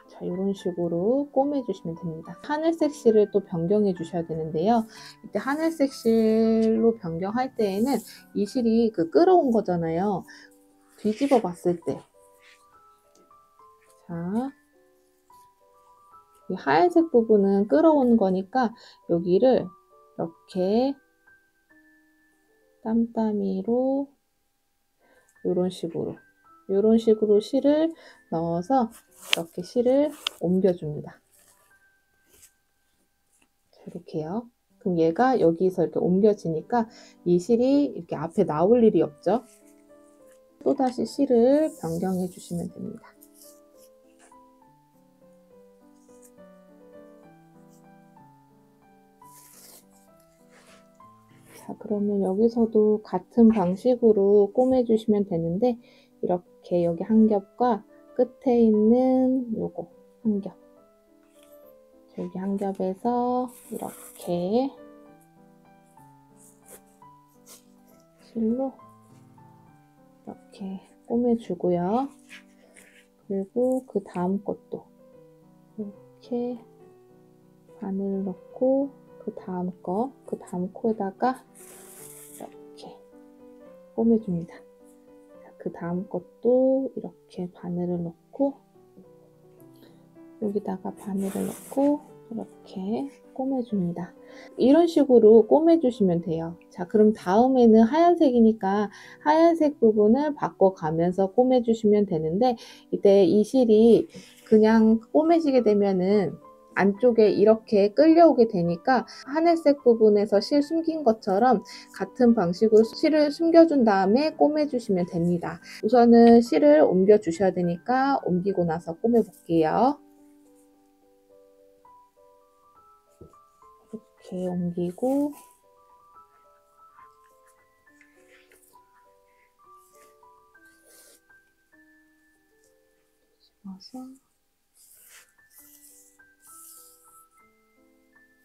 자, 이런 식으로 꼬매주시면 됩니다. 하늘색 실을 또 변경해 주셔야 되는데요. 이때 하늘색 실로 변경할 때에는 이 실이 끌어온 거잖아요. 뒤집어 봤을 때. 자, 이 하얀색 부분은 끌어온 거니까 여기를 이렇게 땀땀이로 이런 식으로 실을 넣어서 이렇게 실을 옮겨줍니다. 이렇게요. 그럼 얘가 여기서 이렇게 옮겨지니까 이 실이 이렇게 앞에 나올 일이 없죠. 또다시 실을 변경해 주시면 됩니다. 자, 그러면 여기서도 같은 방식으로 꼬매 주시면 되는데 이렇게 여기 한 겹과 끝에 있는 요거 한 겹, 여기 한 겹에서 이렇게 실로 이렇게 꼬매주고요. 그리고 그 다음 것도 이렇게 바늘 넣고 그 다음 코에다가 이렇게 꼬매줍니다. 그 다음 것도 이렇게 바늘을 넣고 여기다가 바늘을 넣고 이렇게 꼬매줍니다. 이런 식으로 꼬매주시면 돼요. 자, 그럼 다음에는 하얀색이니까 하얀색 부분을 바꿔가면서 꼬매주시면 되는데 이때 이 실이 그냥 꼬매지게 되면은 안쪽에 이렇게 끌려오게 되니까 하늘색 부분에서 실 숨긴 것처럼 같은 방식으로 실을 숨겨준 다음에 꼬매주시면 됩니다. 우선은 실을 옮겨 주셔야 되니까 옮기고 나서 꼬매 볼게요. 이렇게 옮기고 집어서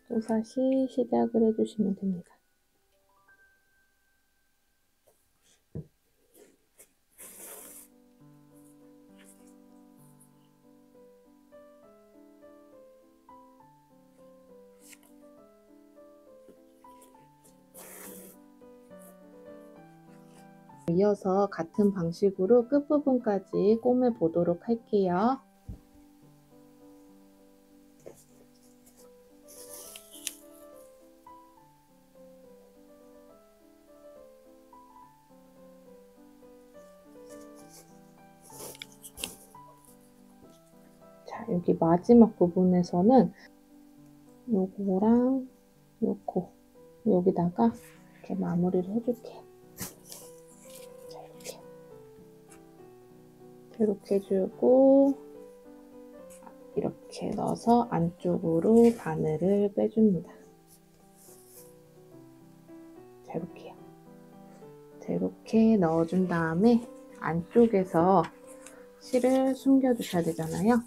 또다시 시작을 해주시면 됩니다. 이어서 같은 방식으로 끝부분까지 꼬매 보도록 할게요. 자, 여기 마지막 부분에서는 요거랑 요거 여기다가 이렇게 마무리를 해줄게요. 자, 이렇게 해주고 이렇게 넣어서 안쪽으로 바늘을 빼줍니다. 자, 이렇게요. 자, 이렇게 넣어준 다음에 안쪽에서 실을 숨겨주셔야 되잖아요.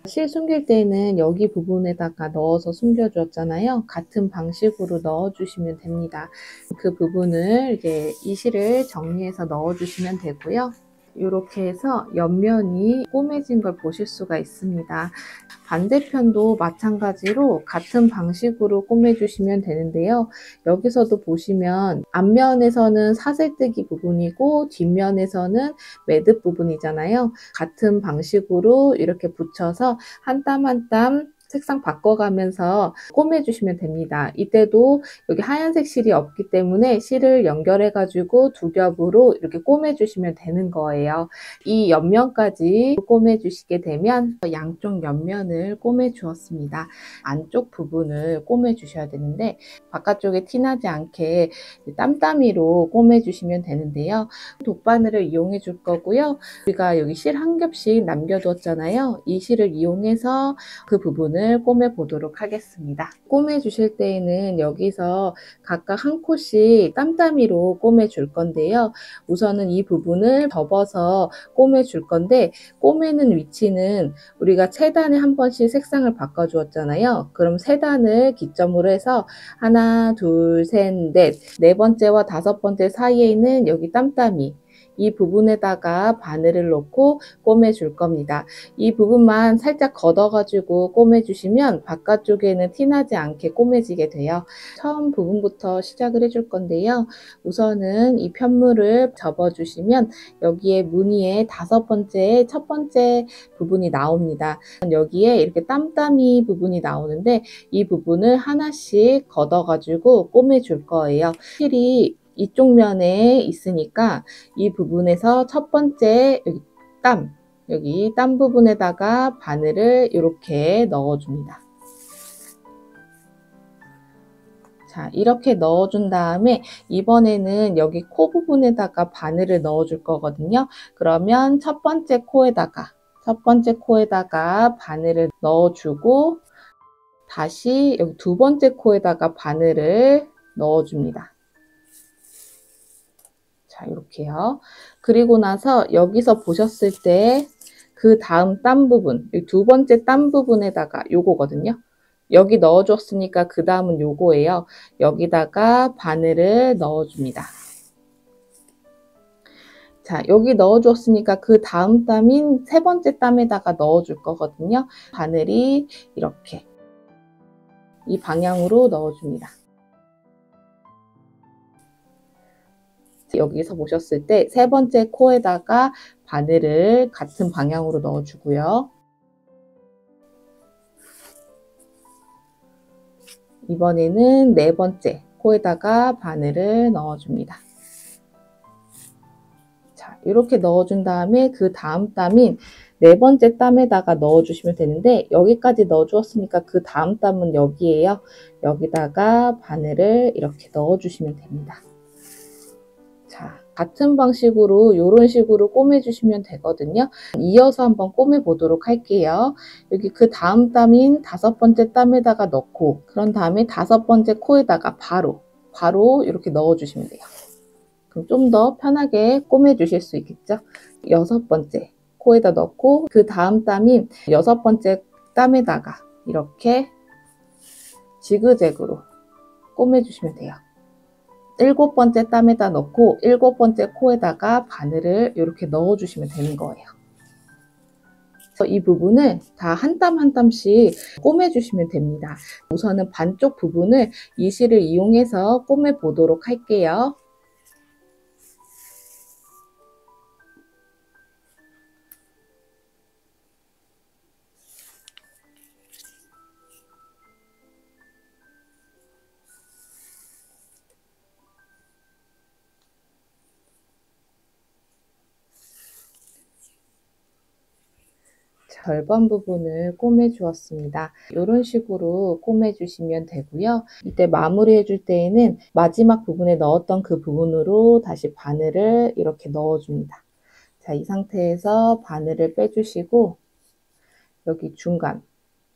실 숨길 때는 여기 부분에다가 넣어서 숨겨주었잖아요. 같은 방식으로 넣어주시면 됩니다. 그 부분을 이제 이 실을 정리해서 넣어주시면 되고요. 이렇게 해서 옆면이 꼬매진 걸 보실 수가 있습니다. 반대편도 마찬가지로 같은 방식으로 꼬매주시면 되는데요. 여기서도 보시면 앞면에서는 사슬뜨기 부분이고 뒷면에서는 매듭 부분이잖아요. 같은 방식으로 이렇게 붙여서 한 땀 한 땀 색상 바꿔가면서 꼬매주시면 됩니다. 이때도 여기 하얀색 실이 없기 때문에 실을 연결해가지고 두 겹으로 이렇게 꼬매주시면 되는 거예요. 이 옆면까지 꼬매주시게 되면 양쪽 옆면을 꼬매주었습니다. 안쪽 부분을 꼬매주셔야 되는데 바깥쪽에 티나지 않게 땀따미로 꼬매주시면 되는데요. 돗바늘을 이용해 줄 거고요. 우리가 여기 실 한 겹씩 남겨두었잖아요. 이 실을 이용해서 그 부분을 꼬매 보도록 하겠습니다. 꼬매 주실 때에는 여기서 각각 한 코씩 땀따미로 꼬매 줄 건데요. 우선은 이 부분을 접어서 꼬매 줄 건데 꼬매는 위치는 우리가 세 단에 한 번씩 색상을 바꿔 주었잖아요. 그럼 세 단을 기점으로 해서 하나, 둘, 셋, 넷, 네 번째와 다섯 번째 사이에 있는 여기 땀따미 이 부분에다가 바늘을 놓고 꼬매 줄 겁니다. 이 부분만 살짝 걷어가지고 꼬매 주시면 바깥쪽에는 티나지 않게 꼬매지게 돼요. 처음 부분부터 시작을 해줄 건데요. 우선은 이 편물을 접어 주시면 여기에 무늬의 첫 번째 부분이 나옵니다. 여기에 이렇게 땀따미 부분이 나오는데 이 부분을 하나씩 걷어가지고 꼬매 줄 거예요. 실이 이쪽 면에 있으니까 이 부분에서 첫 번째 여기 땀 부분에다가 바늘을 이렇게 넣어줍니다. 자, 이렇게 넣어준 다음에 이번에는 여기 코 부분에다가 바늘을 넣어줄 거거든요. 그러면 첫 번째 코에다가 바늘을 넣어주고 다시 여기 두 번째 코에다가 바늘을 넣어줍니다. 자, 이렇게요. 그리고 나서 여기서 보셨을 때 그 다음 땀 부분, 두 번째 땀 부분에다가 요거거든요. 여기 넣어줬으니까 그 다음은 요거예요. 여기다가 바늘을 넣어줍니다. 자, 여기 넣어줬으니까 그 다음 땀인 세 번째 땀에다가 넣어줄 거거든요. 바늘이 이렇게 이 방향으로 넣어줍니다. 여기서 보셨을 때 세 번째 코에다가 바늘을 같은 방향으로 넣어주고요. 이번에는 네 번째 코에다가 바늘을 넣어줍니다. 자, 이렇게 넣어준 다음에 그 다음 땀인 네 번째 땀에다가 넣어주시면 되는데 여기까지 넣어주었으니까 그 다음 땀은 여기에요. 여기다가 바늘을 이렇게 넣어주시면 됩니다. 자, 같은 방식으로 이런 식으로 꼬매주시면 되거든요. 이어서 한번 꼬매 보도록 할게요. 여기 그 다음 땀인 다섯 번째 땀에다가 넣고 그런 다음에 다섯 번째 코에다가 바로 이렇게 넣어주시면 돼요. 그럼 좀 더 편하게 꼬매 주실 수 있겠죠. 여섯 번째 코에다 넣고 그 다음 땀인 여섯 번째 땀에다가 이렇게 지그재그로 꼬매 주시면 돼요. 일곱 번째 땀에다 넣고 일곱 번째 코에다가 바늘을 이렇게 넣어 주시면 되는 거예요. 그래서 이 부분을 다 한 땀 한 땀씩 꼬매 주시면 됩니다. 우선은 반쪽 부분을 이 실을 이용해서 꼬매 보도록 할게요. 절반 부분을 꼬매 주었습니다. 이런 식으로 꼬매 주시면 되고요. 이때 마무리 해줄 때에는 마지막 부분에 넣었던 그 부분으로 다시 바늘을 이렇게 넣어줍니다. 자, 이 상태에서 바늘을 빼주시고 여기 중간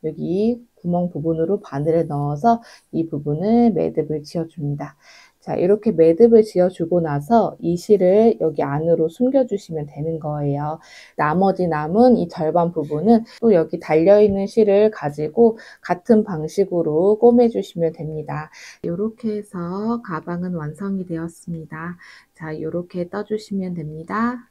여기 구멍 부분으로 바늘을 넣어서 이 부분을 매듭을 지어줍니다. 자, 이렇게 매듭을 지어주고 나서 이 실을 여기 안으로 숨겨주시면 되는 거예요. 나머지 남은 이 절반 부분은 또 여기 달려있는 실을 가지고 같은 방식으로 꼬매주시면 됩니다. 이렇게 해서 가방은 완성이 되었습니다. 자, 이렇게 떠주시면 됩니다.